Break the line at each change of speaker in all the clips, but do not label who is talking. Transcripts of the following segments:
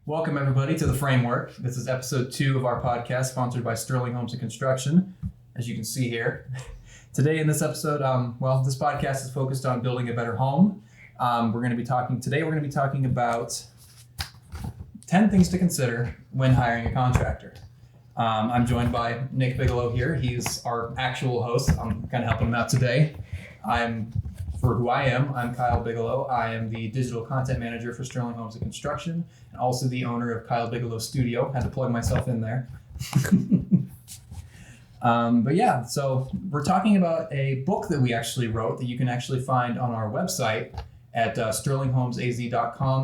Welcome, everybody, to The Framework. This is episode 2 of our podcast, sponsored by Sterling Homes and Construction, as you can see here. Today in this episode, this podcast is focused on building a better home. We're going to be talking about 10 things to consider when hiring a contractor. I'm joined by Nick Bigelow here. He's our actual host. I'm kind of helping him out today. I'm Kyle Bigelow. I am the digital content manager for Sterling Homes and Construction, and also the owner of Kyle Bigelow Studio. Had to plug myself in there. So we're talking about a book that we actually wrote that you can actually find on our website at sterlinghomesaz.com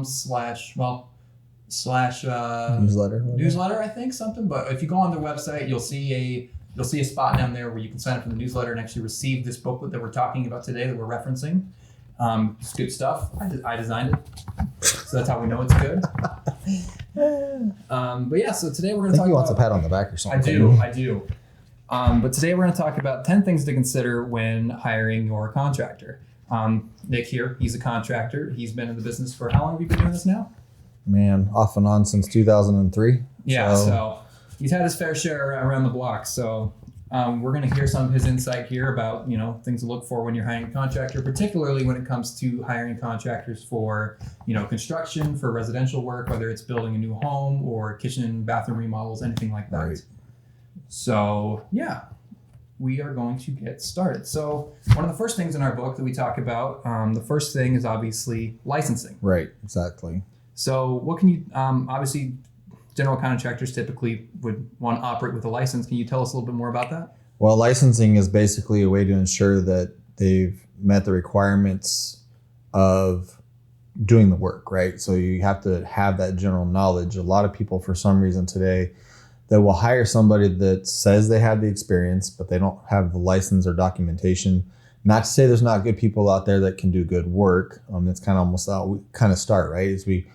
newsletter, I think, something. But if you go on their website, you'll see a spot down there where you can sign up for the newsletter and actually receive this booklet that we're talking about today that we're referencing. It's good stuff. I designed it, so that's how we know it's good. So today we're going to talk about...
he wants a pat on the back or something.
I do. But today we're going to talk about 10 things to consider when hiring your contractor. Nick here, he's a contractor. He's been in the business for how long have you been doing this now?
Man, off and on since 2003.
Yeah, so he's had his fair share around the block. So we're going to hear some of his insight here about, things to look for when you're hiring a contractor, particularly when it comes to hiring contractors for, construction, for residential work, whether it's building a new home or kitchen, bathroom remodels, anything like that. Right. So, we are going to get started. So one of the first things in our book that we talk about, the first thing is obviously licensing.
Right, exactly.
So what can you, obviously general contractors typically would want to operate with a license. Can you tell us a little bit more about that?
Well, licensing is basically a way to ensure that they've met the requirements of doing the work, right? So you have to have that general knowledge. A lot of people, for some reason today, they will hire somebody that says they have the experience, but they don't have the license or documentation. Not to say there's not good people out there that can do good work. That's kind of almost how we kind of start, right? As we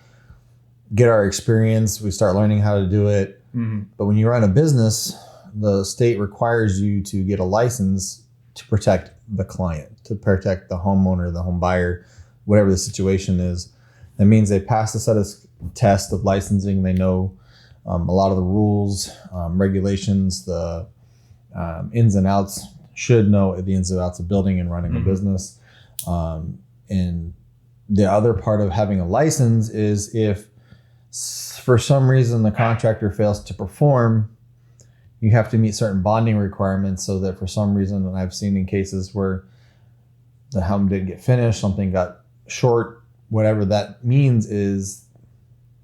get our experience, we start learning how to do it. Mm-hmm. But when you run a business, the state requires you to get a license to protect the client, to protect the homeowner, the home buyer, whatever the situation is. That means they pass a set of tests of licensing. They know a lot of the rules, regulations, the ins and outs, should know the ins and outs of building and running a business. And the other part of having a license is if for some reason the contractor fails to perform, you have to meet certain bonding requirements so that for some reason, and I've seen in cases where the home didn't get finished, something got short, whatever that means is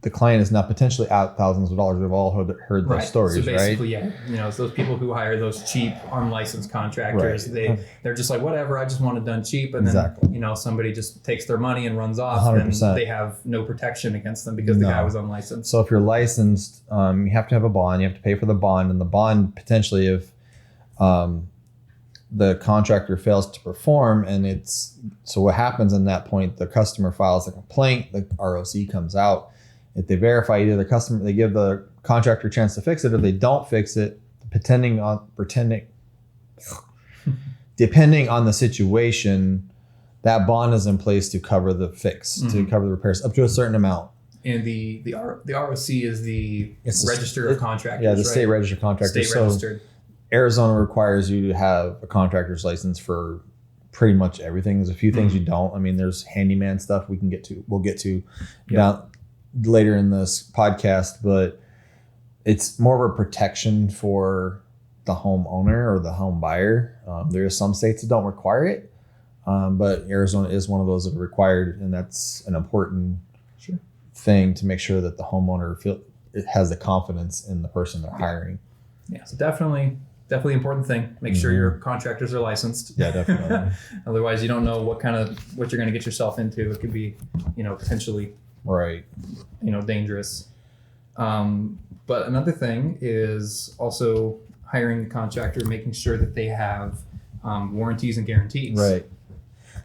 the client is now potentially out thousands of dollars. We've all heard those stories, right? So basically,
right? It's those people who hire those cheap unlicensed contractors. Right. They're just like, whatever, I just want it done cheap. And then, somebody just takes their money and runs off 100%. And they have no protection against them because the guy was unlicensed.
So if you're licensed, you have to have a bond. You have to pay for the bond. And the bond, potentially, if the contractor fails to perform, and so what happens in that point, the customer files a complaint, the ROC comes out. If they verify either they give the contractor a chance to fix it, or they don't fix it, depending on the situation, that bond is in place to cover the fix, to cover the repairs up to a certain amount.
And the ROC is the Register of Contractors.
Yeah, the State Register of Contractors.
State registered.
So Arizona requires you to have a contractor's license for pretty much everything. There's a few things you don't. I mean, there's handyman stuff we'll get to now later in this podcast, but it's more of a protection for the homeowner or the home buyer. There are some states that don't require it, but Arizona is one of those that are required, and that's an important thing to make sure that the homeowner has the confidence in the person they're hiring.
Yeah, so definitely important thing. Make sure your contractors are licensed.
Yeah, definitely.
Otherwise, you don't know what you're going to get yourself into. It could be, potentially
right,
dangerous. But another thing is also hiring a contractor, making sure that they have warranties and guarantees.
Right.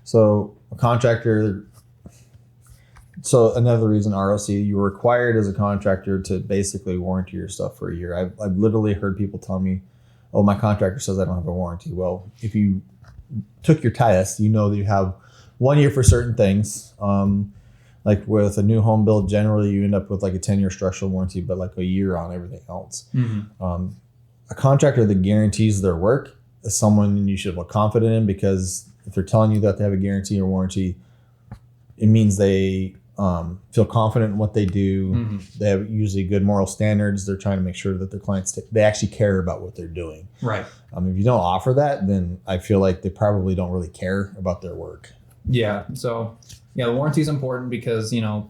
So a contractor. So another reason ROC, you're required as a contractor to basically warranty your stuff for a year. I've literally heard people tell me, "Oh, my contractor says I don't have a warranty." Well, if you took your test, you know that you have 1 year for certain things. like with a new home build, generally you end up with like a 10-year structural warranty, but like a year on everything else. A contractor that guarantees their work is someone you should feel confident in, because if they're telling you that they have a guarantee or warranty, it means they feel confident in what they do. They have usually good moral standards. They're trying to make sure that their clients, they actually care about what they're doing.
Right.
If you don't offer that, then I feel like they probably don't really care about their work.
Yeah. So, the warranty is important because, and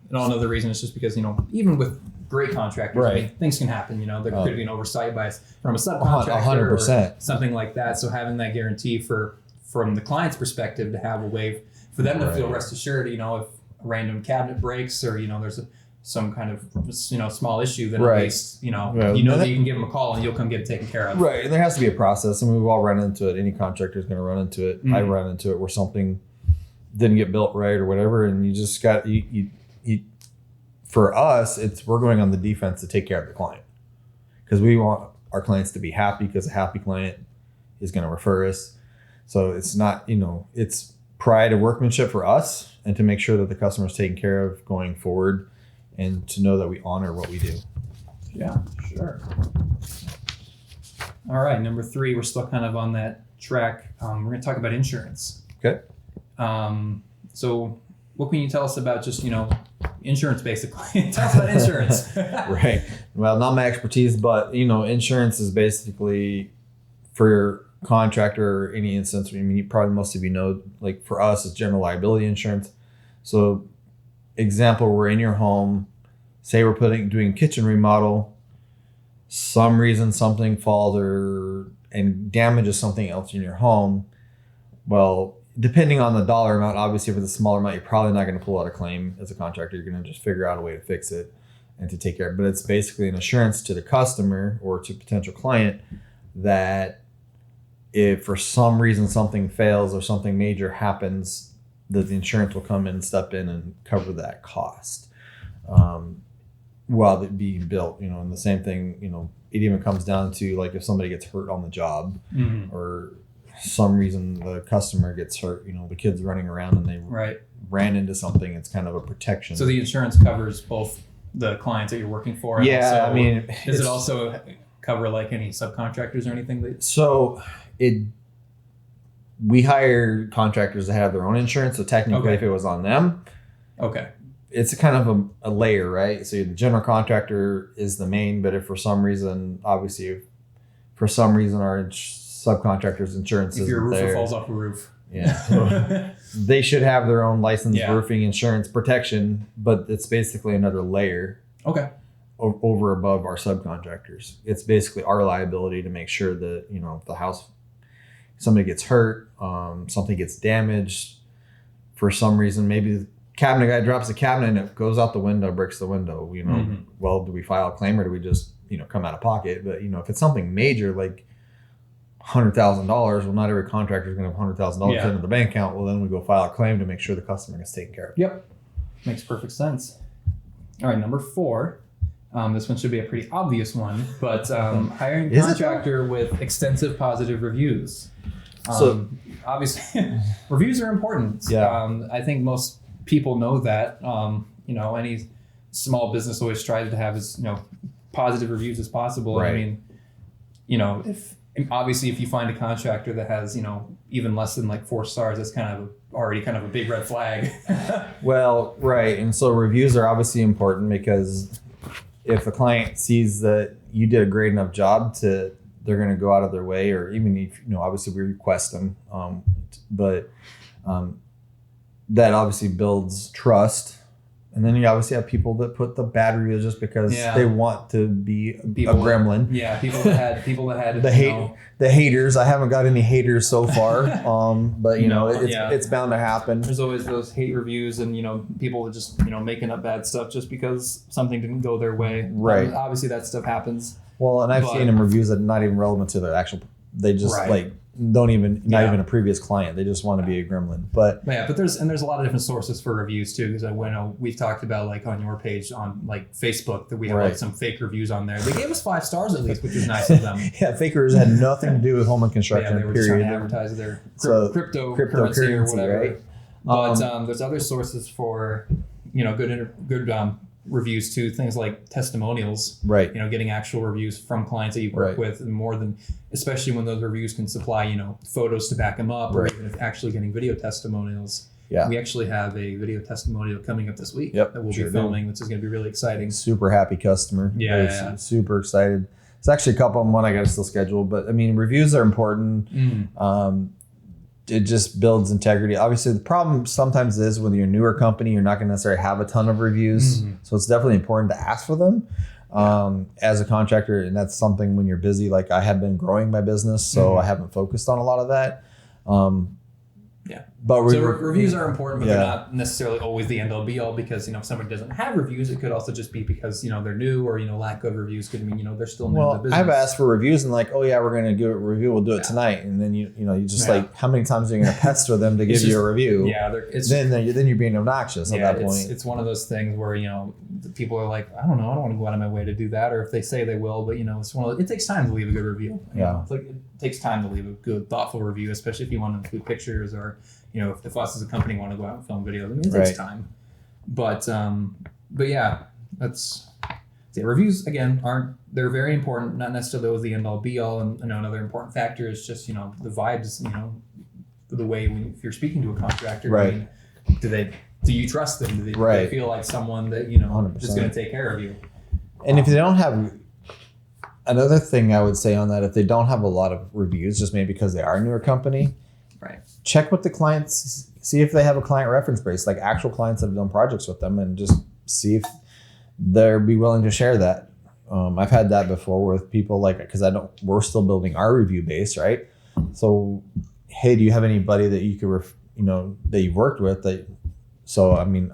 another reason is just because, even with great contractors,
Right.
I mean, things can happen, there could be an oversight from a subcontractor
100%.
or something like that. So having that guarantee from the client's perspective to have a way for them to feel rest assured, if a random cabinet breaks or, there's some kind of, small issue, then at least, that you can give them a call and you'll come get it taken care of.
Right. And there has to be a process. I mean, we've all run into it. Any contractor is going to run into it. I run into it where something didn't get built right or whatever. And you just got, for us, we're going on the defense to take care of the client, because we want our clients to be happy, because a happy client is going to refer us. So it's not, it's pride of workmanship for us, and to make sure that the customer is taken care of going forward, and to know that we honor what we do.
Yeah, sure. All right, number 3, we're still kind of on that track. We're going to talk about insurance.
Okay.
So what can you tell us about just, insurance, basically? Tell us about insurance.
Right. Well, not my expertise, but, insurance is basically for your contractor or any instance. I mean, most of you know, like for us, it's general liability insurance. So example, we're in your home, say we're doing kitchen remodel, some reason something falls and damages something else in your home. Well, depending on the dollar amount, obviously if it's a smaller amount, you're probably not going to pull out a claim as a contractor. You're going to just figure out a way to fix it and to take care of it. But it's basically an assurance to the customer or to potential client that if for some reason something fails or something major happens, that the insurance will come in and step in and cover that cost while it being built. And the same thing, it even comes down to like if somebody gets hurt on the job or some reason the customer gets hurt, the kid's running around and they ran into something, it's kind of a protection.
So the insurance covers both the clients that you're working for. And
yeah,
also, does it also cover like any subcontractors or anything?
We hire contractors that have their own insurance. So technically, if it was on them, it's a kind of a layer, right? So the general contractor is the main, but if for some reason, obviously, our subcontractor's insurance
if your roofer falls off a roof,
they should have their own licensed roofing insurance protection, but it's basically another layer. Over above our subcontractors. It's basically our liability to make sure that, if the house, somebody gets hurt, something gets damaged for some reason, maybe the cabinet guy drops the cabinet and it goes out the window, breaks the window, well, do we file a claim or do we just, come out of pocket? But, if it's something major, like $100,000, well, not every contractor is going to have $100,000 into the bank account. Well, then we go file a claim to make sure the customer gets taken care of.
Yep. Makes perfect sense. All right, number 4. This one should be a pretty obvious one, but hiring a contractor with extensive positive reviews. So obviously, reviews are important.
Yeah.
I think most people know that. Any small business always tries to have as positive reviews as possible.
Right.
I mean, if you find a contractor that has even less than like 4 stars, that's already kind of a big red flag.
Well, right, and so reviews are obviously important because if a client sees that you did a great enough job, they're going to go out of their way, or even if, obviously we request them. But that obviously builds trust. And then you obviously have people that put the bad reviews just because they want to be a gremlin. People that had the haters. I haven't got any haters so far. But it's bound to happen.
There's always those hate reviews and people just making up bad stuff just because something didn't go their way.
Right.
Obviously that stuff happens.
Well, and I've seen them reviews that are not even relevant to the actual. They just not even a previous client. They just want to be a gremlin. But
there's a lot of different sources for reviews too. Because we've talked about like on your page on like Facebook that we have like some fake reviews on there. They gave us 5 stars at least, which is nice of them.
Fakers had nothing to do with home and construction.
They were just trying to advertise their cryptocurrency or whatever.
Right?
But there's other sources for good reviews too. Things like testimonials,
Right.
Getting actual reviews from clients that you work with, and more than, especially when those reviews can supply, photos to back them up, or even if actually getting video testimonials.
Yeah.
We actually have a video testimonial coming up this week
Yep,
that we'll be filming, which is going to be really exciting.
Super happy customer.
Yeah.
Super excited. It's actually a couple of them one I got to still schedule, but I mean, reviews are important. It just builds integrity. Obviously, the problem sometimes is when you're a newer company, you're not going to necessarily have a ton of reviews. So it's definitely important to ask for them as a contractor. And that's something when you're busy, like I have been growing my business, so I haven't focused on a lot of that. But
reviews are important, but they're not necessarily always the end all be all, because if somebody doesn't have reviews, it could also just be because they're new, or lack of reviews could mean they're still new to the business.
I've asked for reviews and like, oh yeah, we're going to do a review, we'll do it tonight, and then you just like, how many times are you going to pester them to give you a review? Then you're being obnoxious at that point.
It's one of those things where the people are like, I don't know, I don't want to go out of my way to do that, or if they say they will, but it's one of those, it takes time to leave a good review. It's like it takes time to leave a good, thoughtful review, especially if you want to include pictures, or if us as a company want to go out and film videos. I mean, it takes time. But yeah, reviews again they're very important, not necessarily always the end all be all. And another important factor is just the vibes, the way if you're speaking to a contractor,
right?
I mean, do you trust them? Do they feel like someone that
100%.
is going to take care of you?
And if they don't have, another thing I would say on that, if they don't have a lot of reviews, just maybe because they are a newer company,
right?
Check with the clients, see if they have a client reference base, like actual clients that have done projects with them, and just see if they'll be willing to share that. I've had that before with people, like, because we're still building our review base, right? So, hey, do you have anybody that you could, that you've worked with? So, I mean,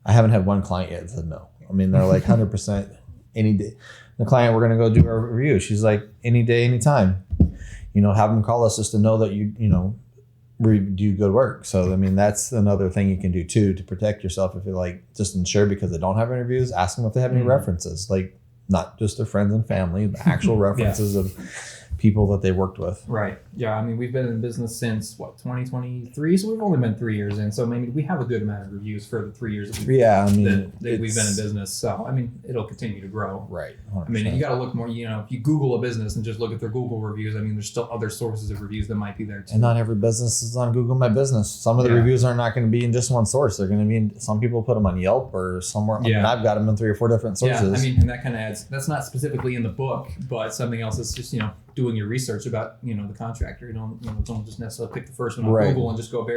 I haven't had one client yet that said no. I mean, they're like 100% any day. The client, we're going to go do our review. She's like, any day, anytime. Have them call us just to know that you do good work. So, I mean, that's another thing you can do too to protect yourself. If you're like, just ensure, because they don't have interviews, ask them if they have any references, like not just their friends and family, the actual references of people that they worked with.
Right. Yeah. I mean, we've been in business since 2023, so we've only been 3 years in. So maybe we have a good amount of reviews for the 3 years that we've been in business. So I mean, it'll continue to grow.
Right.
100%. I mean, you got to look more. If you Google a business and just look at their Google reviews, I mean, there's still other sources of reviews that might be there too.
And not every business is on Google My Business. Some of the reviews are not going to be in just one source. They're going to be in, some people put them on Yelp or somewhere. I mean, I've got them in 3 or 4 different sources.
Yeah. I mean, and that kind of adds. That's not specifically in the book, but something else is just doing your research about the contractor. Don't just necessarily pick the first one on Google and just go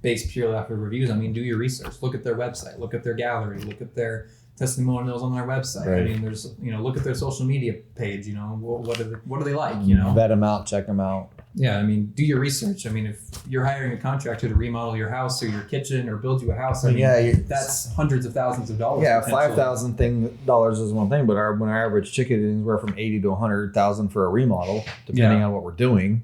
based purely off of reviews. I mean, do your research. Look at their website. Look at their gallery. Look at their testimonials on their website. Right. I mean, there's look at their social media page. What are they like?
Vet them out. Check them out.
Yeah, I mean, do your research. I mean, if you're hiring a contractor to remodel your house or your kitchen or build you a house, I mean, that's hundreds of thousands of dollars.
Yeah, $5,000 is one thing, but when our average ticket is anywhere from $80,000 to $100,000 for a remodel, depending on what we're doing.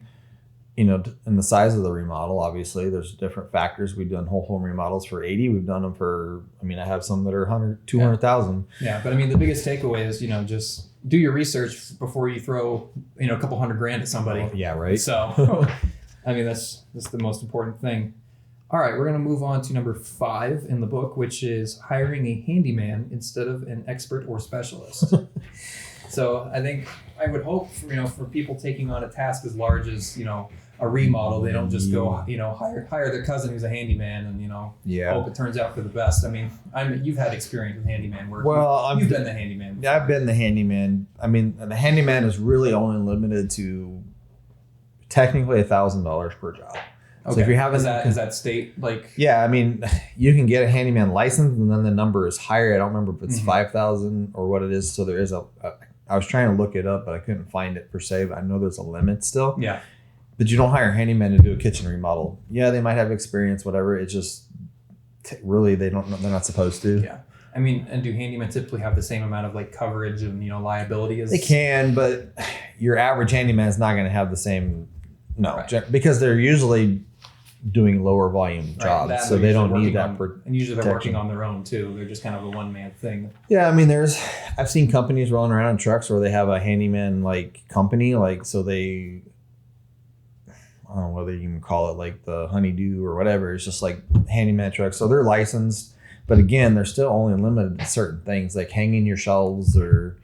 And the size of the remodel, obviously, there's different factors. We've done whole home remodels for 80. We've done them for, I have some that are 100, 200,000.
Yeah, but I mean, the biggest takeaway is, just do your research before you throw, a couple $100,000 at somebody.
Oh, yeah, right.
So, I mean, that's the most important thing. All right, we're going to move on to number 5 in the book, which is hiring a handyman instead of an expert or specialist. So I would hope, for people taking on a task as large as, a remodel, they don't just go, hire their cousin who's a handyman and, hope it turns out for the best. I mean, you've had experience with handyman work.
Well,
you've been the handyman before.
Yeah, I've been the handyman. I mean, the handyman is really only limited to technically $1,000 per job.
Okay.
So if you're having
is that state like?
Yeah, I mean, you can get a handyman license and then the number is higher. I don't remember if it's 5,000 or what it is. So there is I was trying to look it up, but I couldn't find it per se. But I know there's a limit still.
Yeah.
But you don't hire a handyman to do a kitchen remodel. Yeah, they might have experience, whatever. It's just really they're not supposed to.
Yeah. I mean, and do handymen typically have the same amount of coverage and liability as?
They can, but your average handyman is not going to have the same. No, right. Because they're usually doing lower volume jobs, so they don't need that.
And usually they're working on their own too. They're just kind of a one-man thing.
Yeah, I mean, I've seen companies rolling around in trucks where they have a handyman company, so they, I don't know whether you can call it the honeydew or whatever. It's just handyman trucks. So they're licensed. But again, they're still only limited to certain things like hanging your shelves or,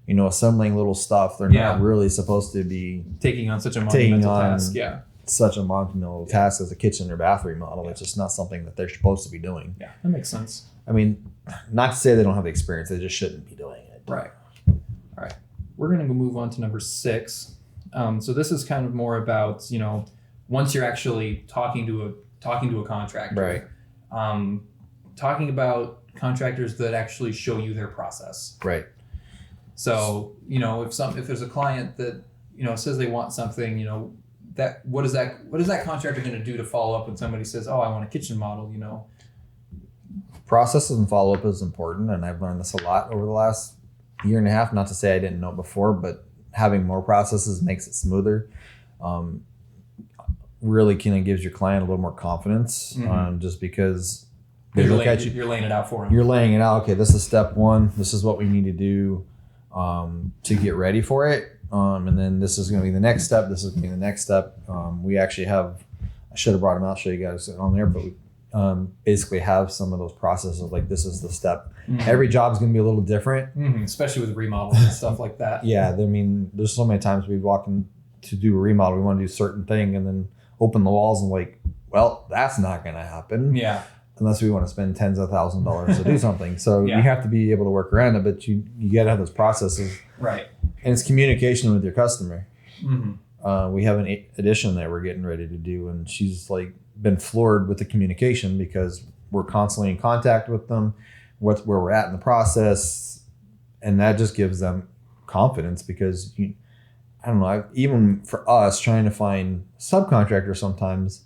assembling little stuff. They're not really supposed to be
taking on such a monumental task. Yeah.
Such a monumental task as a kitchen or bathroom model. It's just not something that they're supposed to be doing.
Yeah, that makes sense.
I mean, not to say they don't have the experience, they just shouldn't be doing it.
Right. All right. We're going to move on to number 6. So this is kind of more about, once you're actually talking to a contractor.
Right.
Talking about contractors that actually show you their process.
Right.
So, if there's a client that, says they want something, what is that contractor going to do to follow up when somebody says, oh, I want a kitchen model,
Processes and follow-up is important, and I've learned this a lot over the last year and a half. Not to say I didn't know before, but having more processes makes it smoother. Really kind of gives your client a little more confidence, just because they look at you.
You're laying it out for them.
You're laying it out. Okay, this is step 1. This is what we need to do to get ready for it. And then this is going to be the next step. This is going to be the next step. We actually have, I should have brought them out, show you guys on there, but we basically have some of those processes. Like this is the step. Every job is going to be a little different.
Especially with remodels and stuff like that.
Yeah. I mean, there's so many times we walk in to do a remodel. We want to do a certain thing and then open the walls and well, that's not going to happen.
Yeah.
Unless we want to spend tens of thousands of dollars to do something. So you have to be able to work around it, but you got to have those processes.
Right.
And it's communication with your customer. We have an addition that we're getting ready to do, and she's been floored with the communication because we're constantly in contact with them, where we're at in the process, and that just gives them confidence because I don't know, even for us trying to find subcontractors sometimes,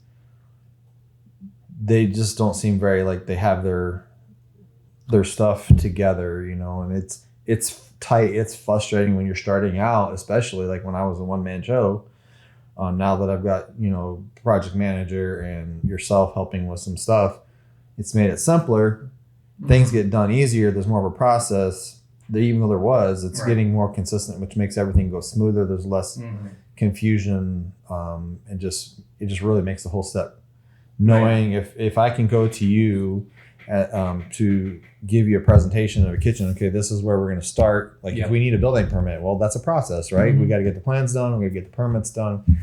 they just don't seem very they have their stuff together, and it's tight. It's frustrating when you're starting out, especially when I was a one-man show. Now that I've got, project manager and yourself helping with some stuff, it's made it simpler. Things get done easier. There's more of a process. Even though it's getting more consistent, which makes everything go smoother. There's less confusion, and it just really makes the whole step. Knowing if I can go to you to give you a presentation of a kitchen, okay, this is where we're going to start. If we need a building permit, well, that's a process, right? We got to get the plans done. We got to get the permits done.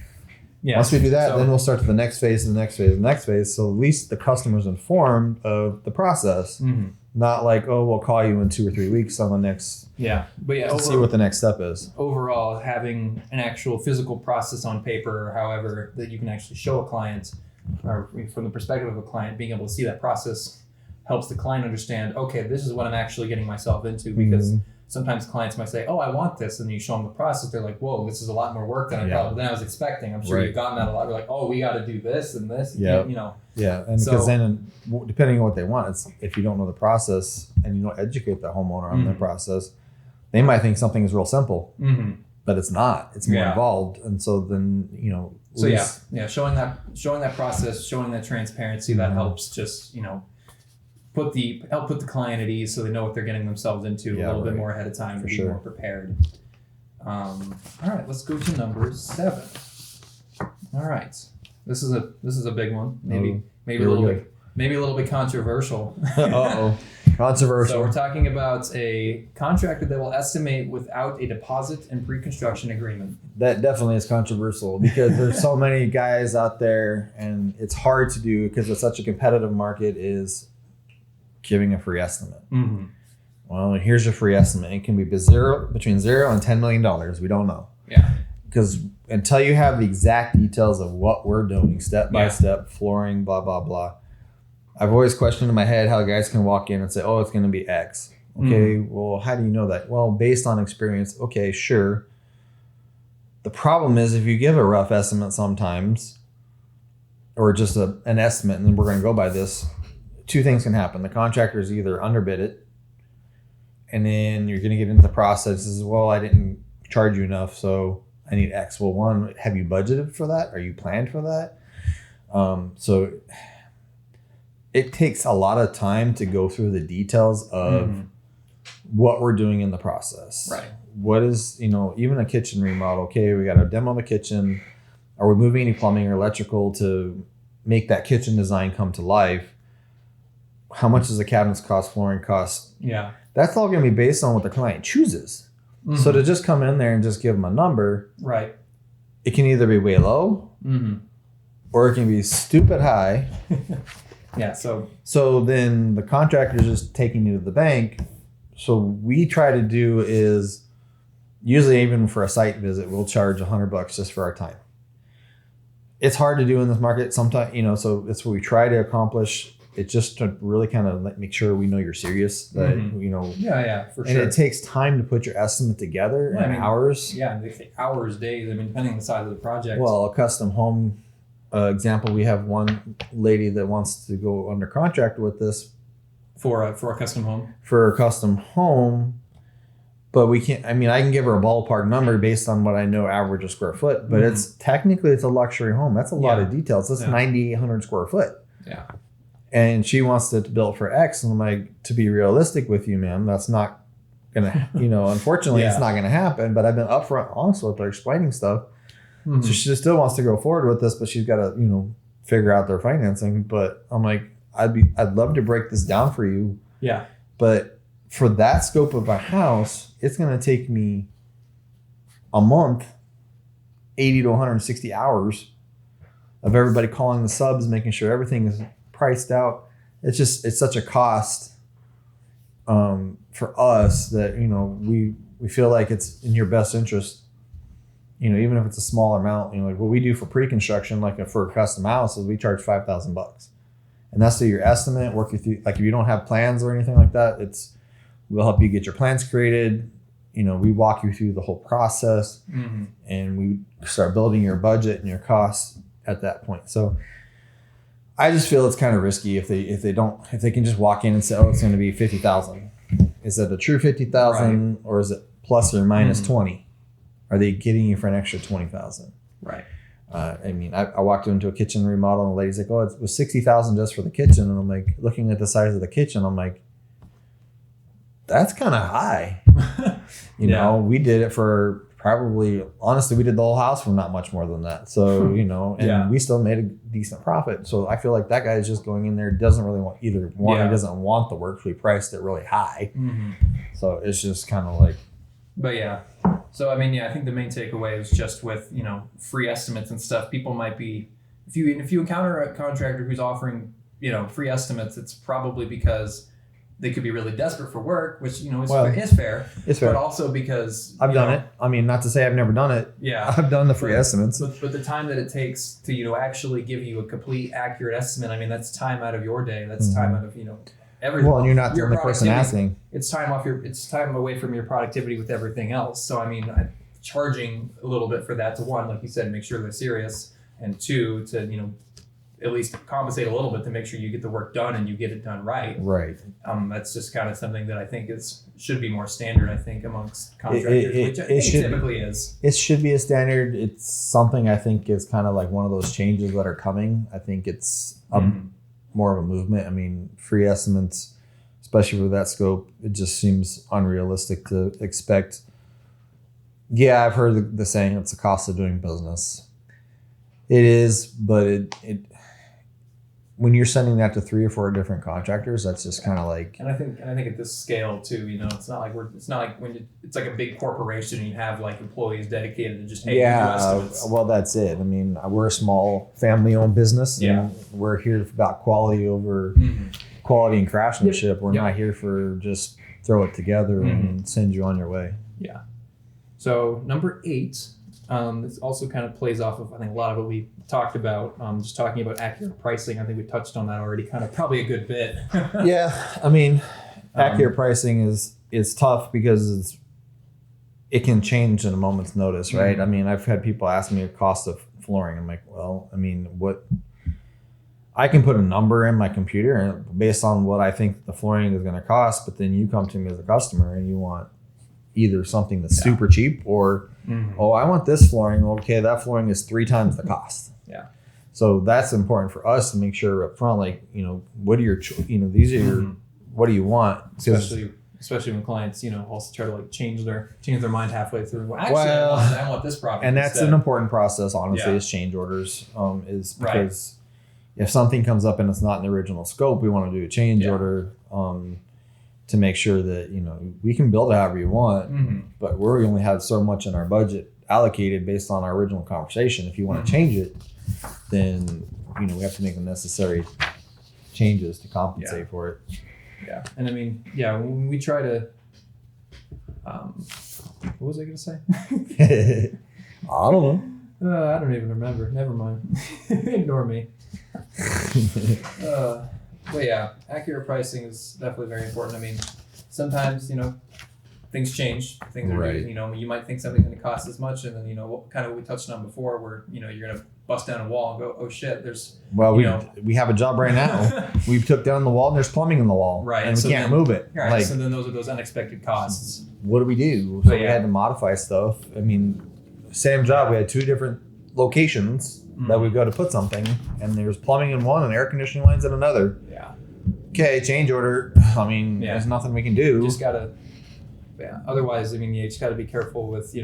Yeah. Once we do that, then we'll start to the next phase, the next phase, the next phase. So at least the customer's informed of the process. Not we'll call you in 2 or 3 weeks on the next.
Yeah. But
see what the next step is.
Overall, having an actual physical process on paper, or however that you can actually show a client, or from the perspective of a client, being able to see that process helps the client understand, okay, this is what I'm actually getting myself into, because sometimes clients might say, oh, I want this. And you show them the process. They're like, whoa, this is a lot more work than I was expecting. I'm sure you've gotten that a lot. We're like, oh, we got to do this and this. Yeah.
Yeah. And because then depending on what they want, it's if you don't know the process and you don't educate the homeowner on the process, they might think something is real simple, but it's not. It's more involved. And so then,
showing that process, showing that transparency, that helps just, put the client at ease so they know what they're getting themselves into a little bit more ahead of time to be more prepared. All right, let's go to number 7. All right, this is a big one. Maybe a little bit controversial.
Controversial.
So we're talking about a contractor that will estimate without a deposit and pre-construction agreement.
That definitely is controversial because there's so many guys out there, and it's hard to do because it's such a competitive market. Is giving a free estimate. Well, here's your free estimate. It can be between $0 and $10 million. We don't know.
Yeah.
Because until you have the exact details of what we're doing, step by step, flooring, blah, blah, blah. I've always questioned in my head how guys can walk in and say, oh, it's going to be X. Okay, well, how do you know that? Well, based on experience. Okay, sure. The problem is if you give a rough estimate sometimes, or just an estimate, and then we're going to go by this, 2 things can happen. The contractors either underbid it, and then you're going to get into the process as well. I didn't charge you enough, so I need X. Well, one, have you budgeted for that? Are you planned for that? So it takes a lot of time to go through the details of what we're doing in the process.
Right.
What is, even a kitchen remodel. Okay, we got to demo the kitchen. Are we moving any plumbing or electrical to make that kitchen design come to life? how much does the cabinets cost, flooring cost?
Yeah.
That's all going to be based on what the client chooses.
Mm-hmm.
So to just come in there and just give them a number,
right,
it can either be way low or it can be stupid high.
Yeah.
So then the contractor's just taking you to the bank. So we try to do is usually even for a site visit, we'll charge $100 just for our time. It's hard to do in this market sometimes, so it's what we try to accomplish. It's just to really kind of make sure we know you're serious. That
Yeah, for sure.
And it takes time to put your estimate together hours.
Yeah, they say hours, days. Depending on the size of the project.
Well, a custom home example, we have one lady that wants to go under contract with us
for a custom home.
For a custom home, but we can't. I can give her a ballpark number based on what I know average a square foot, but it's a luxury home. That's a lot of details. That's 9,800 square foot.
Yeah.
And she wants it built for X. And I'm like, to be realistic with you, ma'am, that's not going to, unfortunately, it's not going to happen. But I've been upfront, honest with her, explaining stuff. So she still wants to go forward with this, but she's got to, figure out their financing. But I'm like, I'd love to break this down for you.
Yeah.
But for that scope of a house, it's going to take me a month, 80 to 160 hours of everybody calling the subs, making sure everything is priced out. It's such a cost for us that we feel like it's in your best interest, even if it's a smaller amount. Like what we do for pre-construction, like for a custom house, is we charge $5,000, and that's your estimate. Work you through, like if you don't have plans or anything like that, we'll help you get your plans created. We walk you through the whole process, and we start building your budget and your costs at that point. So I just feel it's kind of risky if they can just walk in and say, oh, it's going to be 50,000. Is it a true 50,000 or is it plus or minus 20? Are they getting you for an extra 20,000?
Right.
I walked into a kitchen remodel and the lady's like, oh, it was 60,000 just for the kitchen. And I'm like, looking at the size of the kitchen, I'm like, that's kind of high. We did it for honestly, we did the whole house for not much more than that. So, we still made a decent profit. So I feel like that guy is just going in there, doesn't really want he doesn't want the work. So he priced it really high. So it's just kind of like.
But yeah. So, I think the main takeaway is just with, free estimates and stuff, people might be, if you encounter a contractor who's offering, free estimates, it's probably because they could be really desperate for work, which, is fair. It's fair. But also because
I've done it. Not to say I've never done it.
Yeah.
I've done the free estimates.
But the time that it takes to, actually give you a complete, accurate estimate, that's time out of your day. That's time out of, everything.
Well, and you're not the only person asking.
It's time away from your productivity with everything else. So, I'm charging a little bit for that to one, like you said, make sure they're serious, and two, to, at least compensate a little bit to make sure you get the work done and you get it done right.
Right.
That's just kind of something that I think should be more standard, I think, amongst contractors, which I think typically is. It
should be a standard. It's something I think is kind of like one of those changes that are coming. I think it's more of a movement. Free estimates, especially with that scope, it just seems unrealistic to expect. Yeah, I've heard the saying it's the cost of doing business. It is, but it when you're sending that to 3 or 4 different contractors, that's just kind of like.
And I think at this scale too, it's not like it's like a big corporation and you have like employees dedicated to just do estimates.
Well, that's it. We're a small family-owned business. And we're here about quality over quality and craftsmanship. We're not here for just throw it together and send you on your way.
Yeah. So number 8. This also kind of plays off of, I think, a lot of what we talked about, just talking about accurate pricing. I think we touched on that already, kind of probably a good bit.
Yeah. Accurate pricing is tough because it can change in a moment's notice, right? I've had people ask me the cost of flooring. I'm like, well, what I can put a number in my computer based on what I think the flooring is going to cost, but then you come to me as a customer and you want either something that's super cheap or I want this flooring. Okay, that flooring is 3 times the cost.
Yeah.
So that's important for us to make sure up front, like, what are your, these are your, what do you want?
Especially when clients, also try to like change their mind halfway through. Well, actually, I want this product.
And that's an important process, honestly, is change orders. Is because if something comes up and it's not in the original scope, we want to do a change order to make sure that, we can build it however you want, but we only have so much in our budget allocated based on our original conversation. If you want to change it, then, we have to make the necessary changes to compensate for it.
Yeah. And I mean, when we try to, what was I going to say?
I don't know.
I don't even remember. Never mind. Ignore me. But yeah, accurate pricing is definitely very important. I mean, sometimes, things change. Things are, you might think something's going to cost as much, and then, kind of what we touched on before, where, you're going to bust down a wall and go, oh shit, there's,
we have a job right now. We took down the wall and there's plumbing in the wall.
Right.
And we can't move it.
Right. So then those are those unexpected costs.
What do we do? So we had to modify stuff. I mean, same job. We had 2 different locations that we've got to put something, and there's plumbing in one and air conditioning lines in another.
Yeah.
Okay, change order. I mean, there's nothing we can do.
You just gotta. Yeah. Otherwise, I mean, you just got to be careful with,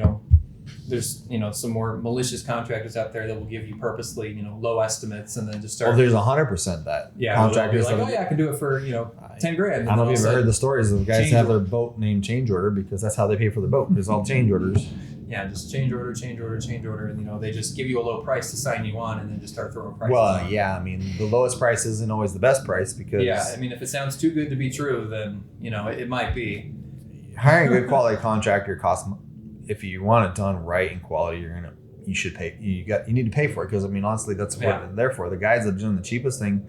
there's, some more malicious contractors out there that will give you purposely, low estimates and then just start.
Oh, there's 100% that.
Yeah.
Contractors
like, I can do it for, 10 grand.
I don't know if you've ever heard the stories of guys have their boat named change order because that's how they pay for the boat. There's all change orders.
Yeah, just change order, and they just give you a low price to sign you on, and then just start throwing prices. Well,
yeah, I mean the lowest price isn't always the best price because.
Yeah, I mean if it sounds too good to be true, then it might be.
Hiring a good quality contractor costs. If you want it done right and quality, you should pay. You need to pay for it because I mean honestly that's what they're there for. The guys that are doing the cheapest thing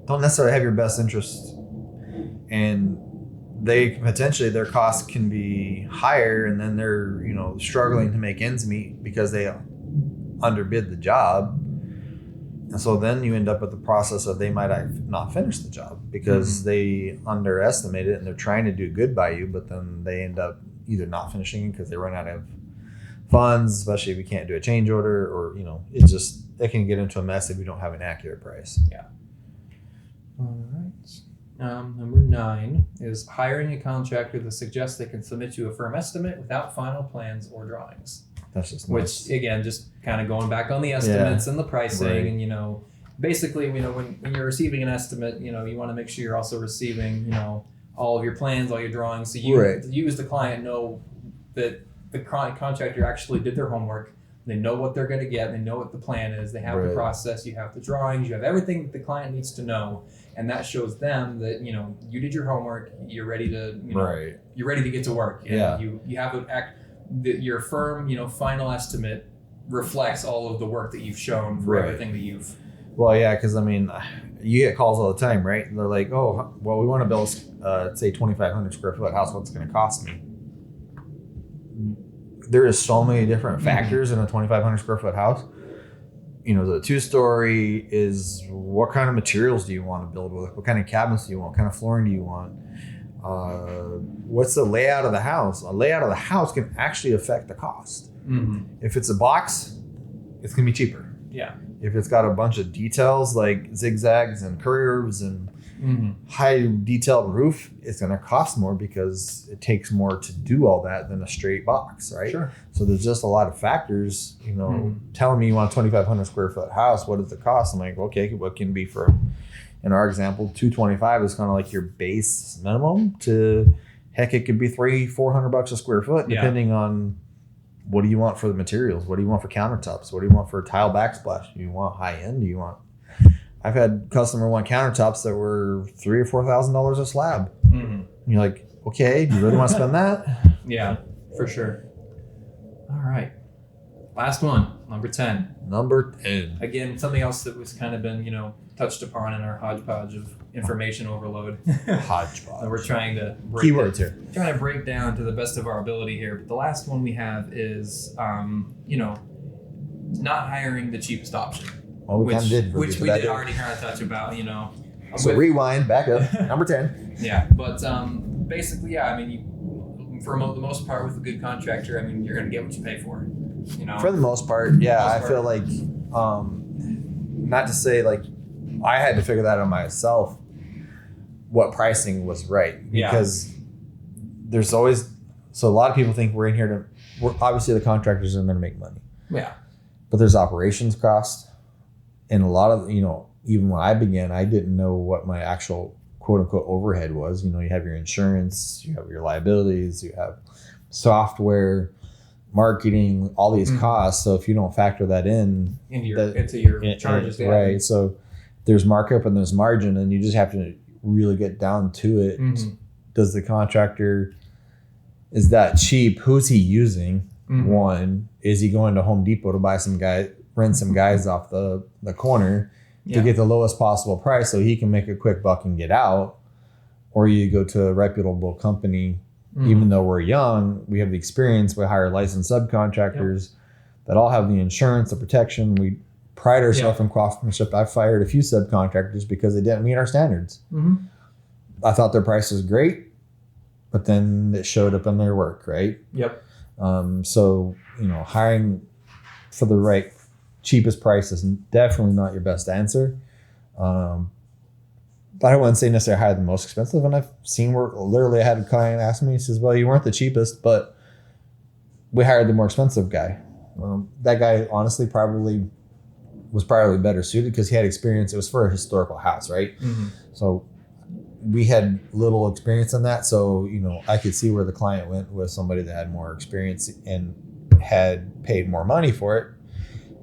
don't necessarily have your best interest, and they potentially their costs can be higher, and then they're struggling to make ends meet because they underbid the job, and so then you end up with the process of they might not finish the job because they underestimate it and they're trying to do good by you, but then they end up either not finishing it because they run out of funds, especially if you can't do a change order, or it can get into a mess if you don't have an accurate price.
Yeah. All right. Number 9 is hiring a contractor that suggests they can submit you a firm estimate without final plans or drawings.
That's just
nice. Which again, just kind of going back on the estimates and the pricing, and basically, when you're receiving an estimate, you want to make sure you're also receiving, all of your plans, all your drawings, so you as the client know that the contractor actually did their homework. They know what they're going to get. They know what the plan is. They have the process. You have the drawings. You have everything that the client needs to know, and that shows them that you did your homework. You're ready to you're ready to get to work. And you have your firm final estimate reflects all of the work that you've shown for everything that you've.
Well, yeah, because I mean, you get calls all the time, right? And they're like, "Oh, well, we want to build, say, 2,500 square foot house. What's it going to cost me?" There is so many different factors in a 2,500 square foot house. The 2-story is what kind of materials do you want to build with? What kind of cabinets do you want? What kind of flooring do you want? What's the layout of the house? A layout of the house can actually affect the cost. If it's a box, it's going to be cheaper.
Yeah.
If it's got a bunch of details like zigzags and curves and high detailed roof, it's going to cost more because it takes more to do all that than a straight box, right?
Sure.
So there's just a lot of factors, telling me you want a 2,500 square foot house. What does it cost? I'm like, okay, what can be for, in our example, 225 is kind of like your base minimum to heck, it could be $300-$400 a square foot, depending on what do you want for the materials? What do you want for countertops? What do you want for a tile backsplash? Do you want high end? Do you want? I've had customer want countertops that were $3,000 or $4,000 a slab. And you're like, okay, do you really want to spend that?
Yeah, for sure. All right, last one, number 10.
Number 10.
Again, something else that was kind of been touched upon in our hodgepodge of information overload.
Hodgepodge.
We're trying to
keywords here.
Trying to break down to the best of our ability here. But the last one we have is, not hiring the cheapest option.
Well, we kind of did.
Which we did already kind of touch about,
So rewind, back up, number 10.
Yeah, but basically, I mean, for the most part, with a good contractor, I mean, you're going to get what you pay for.
For the most part, I feel like, not to say like, I had to figure that out myself, what pricing was right. Because there's always, so a lot of people think we're in here we're obviously the contractors are going to make money.
Yeah.
But there's operations cost and a lot of, even when I began, I didn't know what my actual quote unquote overhead was. You know, you have your insurance, you have your liabilities, you have software, marketing, all these costs. So if you don't factor that into your charges, right? So there's markup and there's margin, and you just have to really get down to it. Does the contractor, is that cheap? Who's he using? One, is he going to Home Depot to buy rent some guys off the corner to get the lowest possible price so he can make a quick buck and get out? Or you go to a reputable company. Even though we're young, we have the experience. We hire licensed subcontractors that all have the insurance, the protection. We pride ourselves in craftsmanship. I fired a few subcontractors because they didn't meet our standards. I thought their price was great, but then it showed up in their work, right? So, you know, hiring for the right cheapest price is definitely not your best answer. But I wouldn't say necessarily hire the most expensive. And I've seen where literally I had a client ask me, he says, well, you weren't the cheapest, but we hired the more expensive guy. That guy honestly was probably better suited because he had experience. It was for a historical house, right? So we had little experience in that. So, you know, I could see where the client went with somebody that had more experience and had paid more money for it,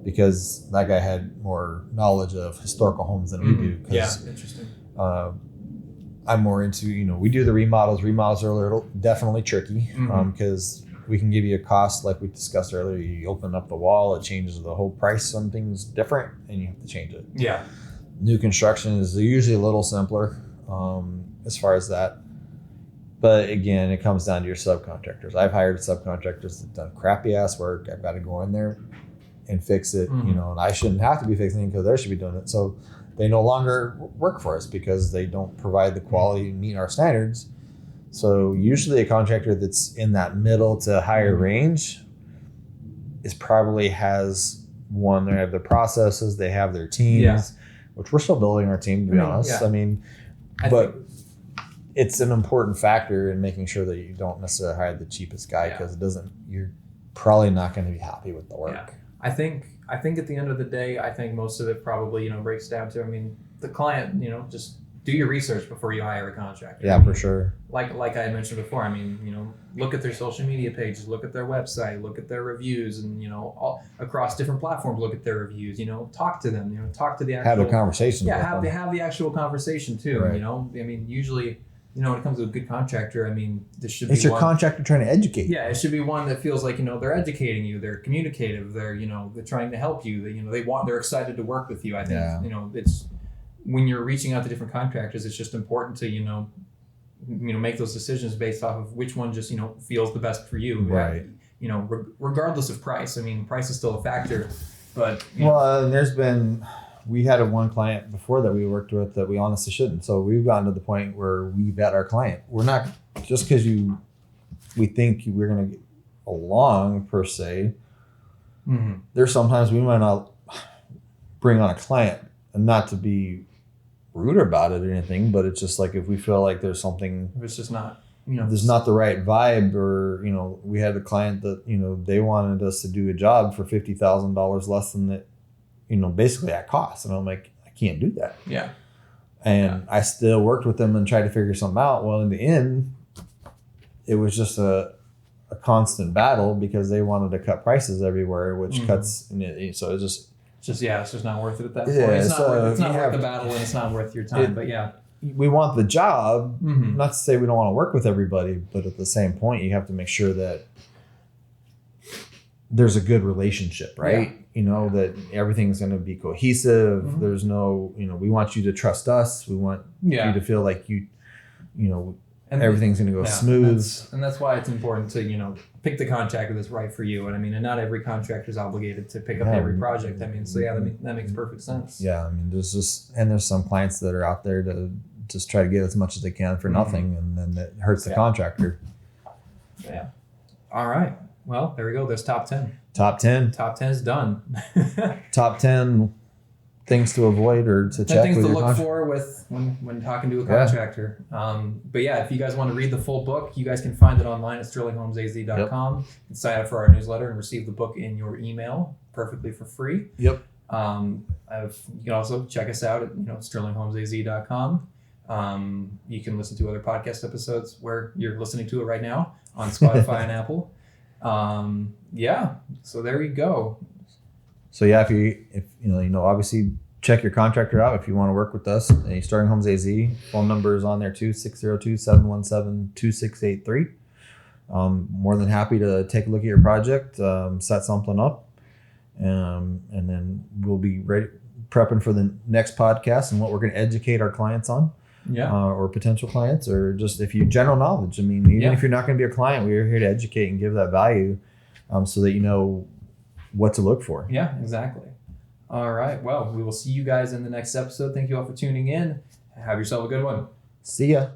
because that guy had more knowledge of historical homes than we do.
Interesting.
I'm more into, you know, we do the remodels. Remodels are definitely tricky because we can give you a cost like we discussed earlier. You open up the wall, it changes the whole price. Something's different and you have to change it. New construction is usually a little simpler as far as that. But again, it comes down to your subcontractors. I've hired subcontractors that done crappy ass work. I've got to go in there and fix it, you know, and I shouldn't have to be fixing it because they should be doing it. So they no longer work for us because they don't provide the quality and meet our standards. So usually a contractor that's in that middle to higher range is probably has one, they have their processes, they have their teams, which we're still building our team, to be honest. I mean, but it's an important factor in making sure that you don't necessarily hire the cheapest guy because you're probably not going to be happy with the work.
I think at the end of the day, I think most of it probably, you know, breaks down to, I mean, the client, you know, just do your research before you hire a contractor.
Yeah, for sure.
Like I mentioned before, I mean, you know, look at their social media pages, look at their website, look at their reviews, and, you know, all across different platforms, look at their reviews, you know, talk to them, you know, talk to the actual.
Have a conversation.
Yeah, have the actual conversation too, you know. I mean, usually, you know, when it comes to a good contractor, I mean, this should be
it's your contractor trying to educate.
Yeah, it should be one that feels like, you know, they're educating you, they're communicative, they're, you know, they're trying to help you, you know, they're excited to work with you. I think, you know, it's when you're reaching out to different contractors, it's just important to, you know, make those decisions based off of which one just, you know, feels the best for you.
Right.
You know, regardless of price. I mean, price is still a factor, but we had one client before that we worked with that we honestly shouldn't. So we've gotten to the point where we vet our client. We're not just because we think we're going to get along per se. There's sometimes we might not bring on a client, and not to be rude about it or anything, but it's just like if we feel like there's something, if it's just not, you know,
there's not the right vibe, or, you know, we had a client that, you know, they wanted us to do a job for $50,000 less than it, you know, basically at cost. And I'm like, I can't do that. And I still worked with them and tried to figure something out. Well, in the end, it was just a constant battle because they wanted to cut prices everywhere, which cuts. So it's just not worth it at that point. It's not worth the battle, and it's not worth your time. But we want the job. Not to say we don't want to work with everybody, but at the same point, you have to make sure that there's a good relationship, right? You know, that everything's going to be cohesive. There's no, you know, we want you to trust us. We want you to feel like you know, and everything's going to go smooth.
And that's why it's important to, you know, pick the contractor that's right for you. And I mean, and not every contractor is obligated to pick up every project. I mean, so that makes perfect sense.
Yeah. I mean, there's some clients that are out there to just try to get as much as they can for nothing. And then it hurts the contractor.
Yeah. All right. Well, there we go. There's top 10.
Top 10.
Top 10 is done.
Top 10 things to avoid or to check
things
with
to
your
look for with when talking to a contractor. But yeah, if you guys want to read the full book, you guys can find it online at sterlinghomesaz.com. You can sign up for our newsletter and receive the book in your email perfectly for free. You can also check us out at sterlinghomesaz.com. You can listen to other podcast episodes where you're listening to it right now on Spotify and Apple. So there you go.
So yeah, if obviously check your contractor out if you want to work with us. Sterling Homes AZ phone number is on there too, 602-717-2683. More than happy to take a look at your project, set something up, and then we'll be ready prepping for the next podcast and what we're going to educate our clients on. Or potential clients, or just if you general knowledge. I mean, even if you're not going to be a client, we're here to educate and give that value, so that you know what to look for.
Yeah, exactly. All right. Well, we will see you guys in the next episode. Thank you all for tuning in. Have yourself a good one.
See ya.